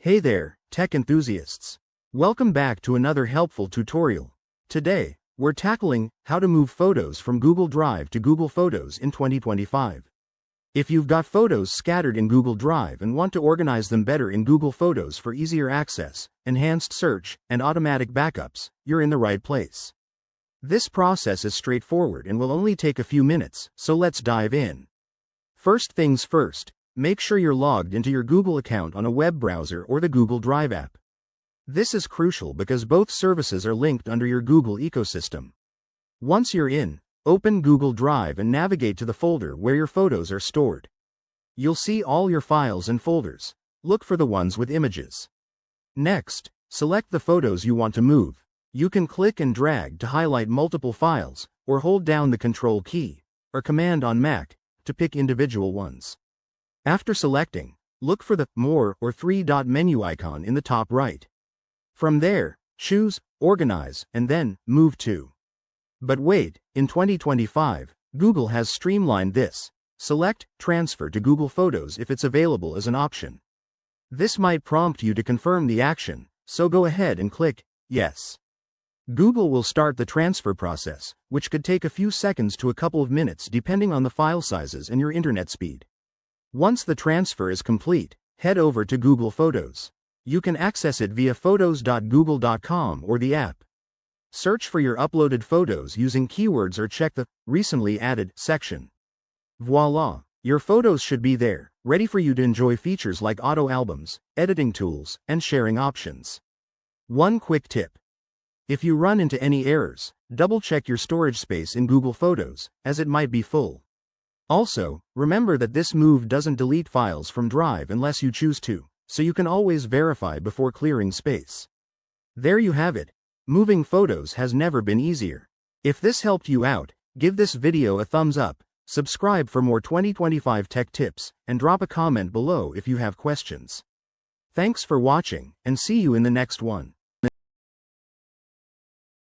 Hey there, tech enthusiasts. Welcome back to another helpful tutorial. Today, we're tackling how to move photos from Google Drive to Google Photos in 2025. If you've got photos scattered in Google Drive and want to organize them better in Google Photos for easier access, enhanced search, and automatic backups, you're in the right place. This process is straightforward and will only take a few minutes, so let's dive in. First things first, make sure you're logged into your Google account on a web browser or the Google Drive app. This is crucial because both services are linked under your Google ecosystem. Once you're in, open Google Drive and navigate to the folder where your photos are stored. You'll see all your files and folders. Look for the ones with images. Next, select the photos you want to move. You can click and drag to highlight multiple files, or hold down the Control key, or Command on Mac, to pick individual ones. After selecting, look for the More or three-dot menu icon in the top right. From there, choose Organize and then Move to. But wait, in 2025, Google has streamlined this. Select Transfer to Google Photos if it's available as an option. This might prompt you to confirm the action, so go ahead and click Yes. Google will start the transfer process, which could take a few seconds to a couple of minutes depending on the file sizes and your internet speed. Once the transfer is complete, head over to Google Photos. You can access it via photos.google.com or the app. Search for your uploaded photos using keywords or check the Recently Added section. Voila! Your photos should be there, ready for you to enjoy features like auto albums, editing tools, and sharing options. One quick tip. If you run into any errors, double-check your storage space in Google Photos, as it might be full. Also, remember that this move doesn't delete files from Drive unless you choose to, so you can always verify before clearing space. There you have it. Moving photos has never been easier. If this helped you out, give this video a thumbs up, subscribe for more 2025 tech tips, and drop a comment below if you have questions. Thanks for watching, and see you in the next one.